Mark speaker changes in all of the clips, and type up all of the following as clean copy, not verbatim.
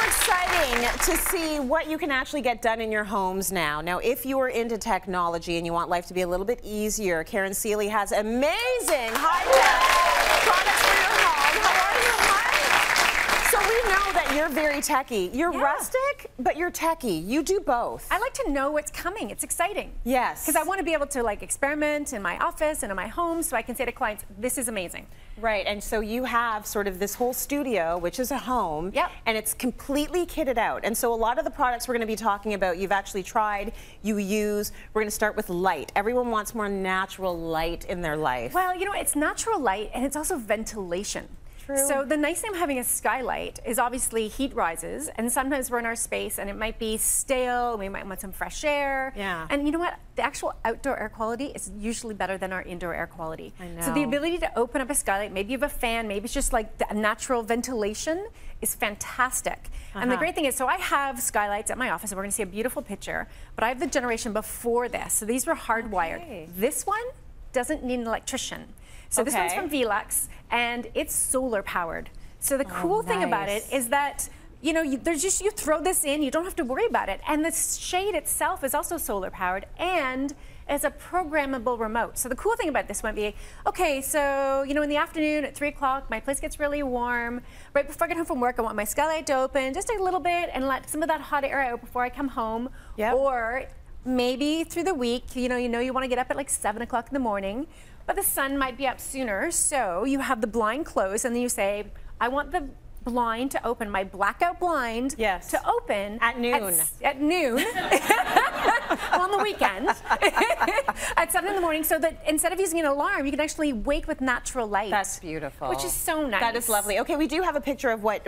Speaker 1: exciting to see what you can actually get done in your homes now. Now, if you are into technology and you want life to be a little bit easier, Karen Seeley has amazing high-tech products for your home. How are you, hon? So we know that you're very techie. You're rustic, but you're techie. You do both.
Speaker 2: I like to know what's coming. It's exciting.
Speaker 1: Yes.
Speaker 2: Because I want to be able to like experiment in my office and in my home so I can say to clients, this is amazing.
Speaker 1: Right, and so you have sort of this whole studio, which is a home, and it's completely kitted out. And so a lot of the products we're going to be talking about, you've actually tried, you use. We're going to start with light. Everyone wants more natural light in their life.
Speaker 2: Well, you know, it's natural light and it's also ventilation.
Speaker 1: True.
Speaker 2: So the nice thing of having a skylight is obviously heat rises, and sometimes we're in our space and it might be stale, we might want some fresh air.
Speaker 1: Yeah.
Speaker 2: And you know what? The actual outdoor air quality is usually better than our indoor air quality.
Speaker 1: I know.
Speaker 2: So the ability to open up a skylight, maybe you have a fan, maybe it's just like the natural ventilation is fantastic. And the great thing is, so I have skylights at my office, and we're gonna see a beautiful picture, but I have the generation before this. So these were hardwired.
Speaker 1: Okay.
Speaker 2: This one doesn't need an electrician. So this one's from Velux, and it's solar powered. So the cool thing about it is that, you know, you throw this in, you don't have to worry about it. And the shade itself is also solar powered, and it's a programmable remote. So the cool thing about this might be, okay, so, you know, in the afternoon at 3 o'clock, my place gets really warm. Right before I get home from work, I want my skylight to open just a little bit and let some of that hot air out before I come home. Or maybe through the week, you want to get up at like 7 o'clock in the morning, but the sun might be up sooner, so you have the blind closed, and then you say, I want the blind to open, my blackout blind to open
Speaker 1: at noon.
Speaker 2: At noon. On the weekend. At 7 in the morning, so that instead of using an alarm, you can actually wake with natural light.
Speaker 1: That's beautiful.
Speaker 2: Which is so nice.
Speaker 1: That is lovely. Okay, we do have a picture of what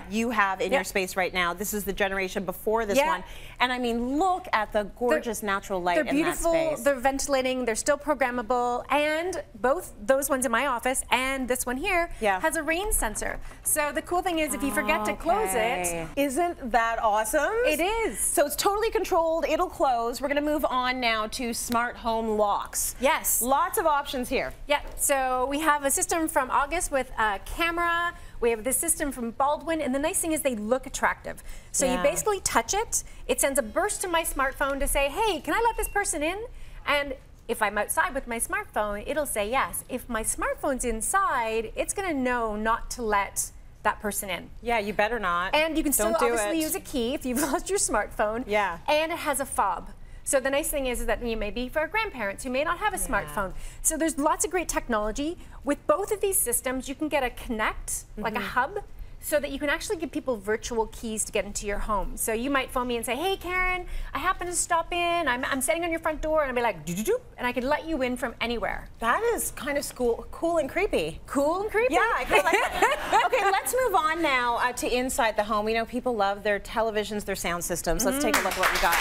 Speaker 1: you have in your space right now. This is the generation before this one. And I mean, look at the gorgeous natural light in that space.
Speaker 2: They're beautiful, they're ventilating, they're still programmable, and both those ones in my office and this one here has a rain sensor. So the cool thing is, if you forget to close it.
Speaker 1: Isn't that awesome?
Speaker 2: It is.
Speaker 1: So it's totally controlled, it'll close. We're gonna move on now to smart home locks.
Speaker 2: Yes.
Speaker 1: Lots of options here.
Speaker 2: Yeah, so we have a system from August with a camera. We have this system from Baldwin, and the nice thing is they look attractive. So you basically touch it, it sends a burst to my smartphone to say, hey, can I let this person in? And if I'm outside with my smartphone, it'll say yes. If my smartphone's inside, it's gonna know not to let that person in.
Speaker 1: Yeah, you better not.
Speaker 2: And you can still obviously use a key if you've lost your smartphone.
Speaker 1: Yeah.
Speaker 2: And it has a fob. So the nice thing is that you may be for grandparents who may not have a smartphone. So there's lots of great technology. With both of these systems, you can get a Connect, like a hub, so that you can actually give people virtual keys to get into your home. So you might phone me and say, hey Karen, I happen to stop in, I'm standing on your front door, and I'll be like, doo-doo-doo, and I can let you in from anywhere.
Speaker 1: That is kind of cool and creepy.
Speaker 2: Cool and creepy?
Speaker 1: Yeah, I kind of like that. Okay, let's move on now to inside the home. We know people love their televisions, their sound systems. Let's take a look at what we got.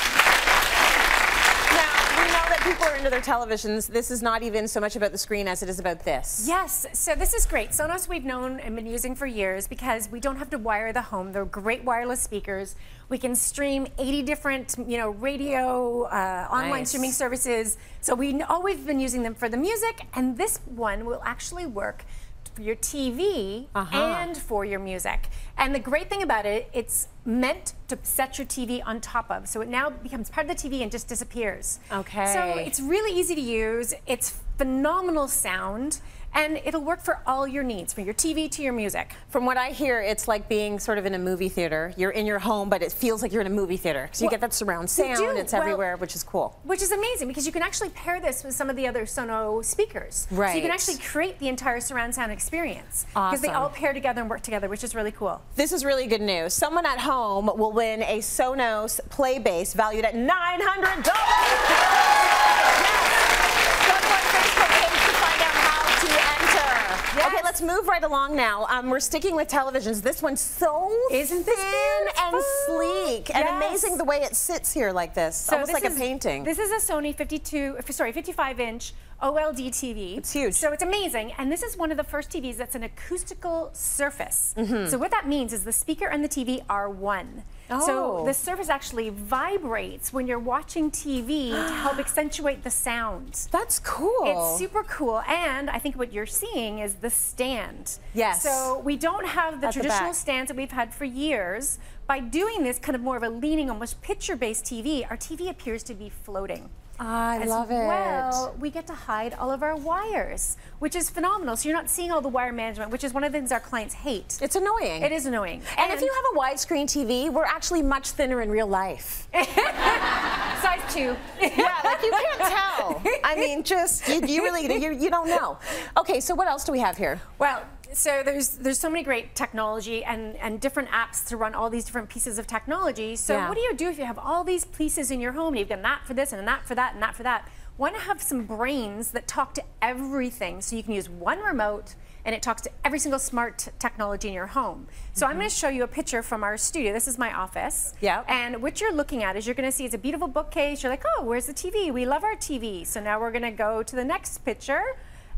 Speaker 1: Now, we know that people are into their televisions. This is not even so much about the screen as it is about this.
Speaker 2: Yes, so this is great. Sonos we've known and been using for years because we don't have to wire the home. They're great wireless speakers. We can stream 80 different, radio, online streaming services. So we've always been using them for the music, and this one will actually work for your TV and for your music. And the great thing about it, it's meant to set your TV on top of. So it now becomes part of the TV and just disappears.
Speaker 1: Okay.
Speaker 2: So it's really easy to use. It's phenomenal sound. And it'll work for all your needs, from your TV to your music.
Speaker 1: From what I hear, it's like being sort of in a movie theater. You're in your home, but it feels like you're in a movie theater. Because you get that surround sound, it's everywhere, which is cool.
Speaker 2: Which is amazing, because you can actually pair this with some of the other Sonos speakers.
Speaker 1: Right.
Speaker 2: So you can actually create the entire surround sound experience. Because they all pair together and work together, which is really cool.
Speaker 1: This is really good news. Someone at home will win a Sonos Play Base valued at $900. Okay, let's move right along now. We're sticking with televisions. This one's so thin and sleek and amazing the way it sits here like this, almost like a painting.
Speaker 2: This is a Sony 55-inch OLED TV.
Speaker 1: It's huge.
Speaker 2: So it's amazing. And this is one of the first TVs that's an acoustical surface. So what that means is the speaker and the TV are one. So the surface actually vibrates when you're watching TV to help accentuate the sound.
Speaker 1: That's cool.
Speaker 2: It's super cool. And I think what you're seeing is the stand.
Speaker 1: Yes.
Speaker 2: So we don't have the traditional stands that we've had for years. By doing this kind of more of a leaning, almost picture-based TV, our TV appears to be floating.
Speaker 1: I love it.
Speaker 2: Well, we get to hide all of our wires, which is phenomenal. So you're not seeing all the wire management, which is one of the things our clients hate.
Speaker 1: It's annoying.
Speaker 2: It is annoying.
Speaker 1: And if you have a widescreen TV, we're actually much thinner in real life.
Speaker 2: Size 2.
Speaker 1: Yeah, like you can't tell. I mean, just, you really, you don't know. Okay, so what else do we have here?
Speaker 2: Well, so there's so many great technology and different apps to run all these different pieces of technology. So what do you do if you have all these pieces in your home and you've got an app for this and an app for that and an app for that? Want to have some brains that talk to everything, so you can use one remote and it talks to every single smart technology in your home. So I'm going to show you a picture from our studio. This is my office.
Speaker 1: Yeah.
Speaker 2: And what you're looking at is you're going to see it's a beautiful bookcase. You're like, oh, where's the TV? We love our TV. So now we're going to go to the next picture.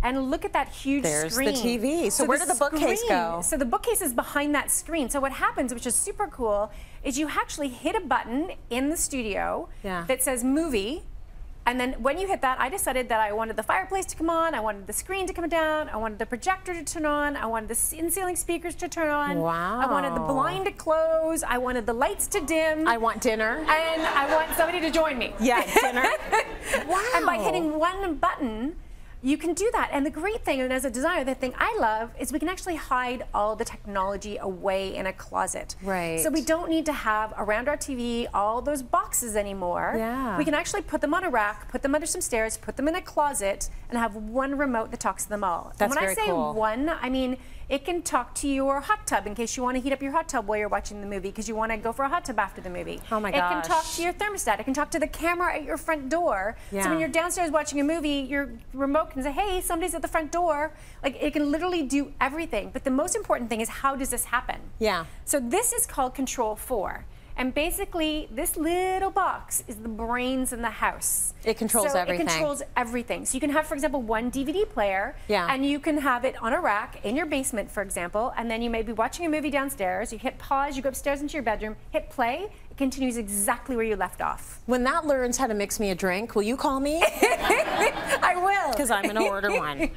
Speaker 2: And look at that huge screen.
Speaker 1: There's the TV. So where did the bookcase go?
Speaker 2: So the bookcase is behind that screen. So what happens, which is super cool, is you actually hit a button in the studio that says movie. And then when you hit that, I decided that I wanted the fireplace to come on, I wanted the screen to come down, I wanted the projector to turn on, I wanted the in-ceiling speakers to turn on.
Speaker 1: Wow.
Speaker 2: I wanted the blind to close, I wanted the lights to dim.
Speaker 1: I want dinner.
Speaker 2: And I want somebody to join me.
Speaker 1: Yeah, dinner. Wow.
Speaker 2: And by hitting one button, you can do that. And the great thing, and as a designer, the thing I love is we can actually hide all the technology away in a closet.
Speaker 1: Right.
Speaker 2: So we don't need to have around our TV all those boxes anymore.
Speaker 1: Yeah.
Speaker 2: We can actually put them on a rack, put them under some stairs, put them in a closet, and have one remote that talks to them all.
Speaker 1: That's
Speaker 2: and when
Speaker 1: very
Speaker 2: I say
Speaker 1: cool.
Speaker 2: one, I mean it can talk to your hot tub in case you want to heat up your hot tub while you're watching the movie because you want to go for a hot tub after the movie.
Speaker 1: Oh my gosh.
Speaker 2: It can talk to your thermostat. It can talk to the camera at your front door.
Speaker 1: Yeah.
Speaker 2: So when you're downstairs watching a movie, your remote can say, hey, somebody's at the front door. Like, it can literally do everything. But the most important thing is, how does this happen?
Speaker 1: Yeah.
Speaker 2: So this is called Control 4. And basically, this little box is the brains in the house.
Speaker 1: It controls everything.
Speaker 2: It controls everything. So you can have, for example, one DVD player, and you can have it on a rack in your basement, for example, and then you may be watching a movie downstairs, you hit pause, you go upstairs into your bedroom, hit play, it continues exactly where you left off.
Speaker 1: When that learns how to mix me a drink, will you call me?
Speaker 2: I will.
Speaker 1: Because I'm going to order one.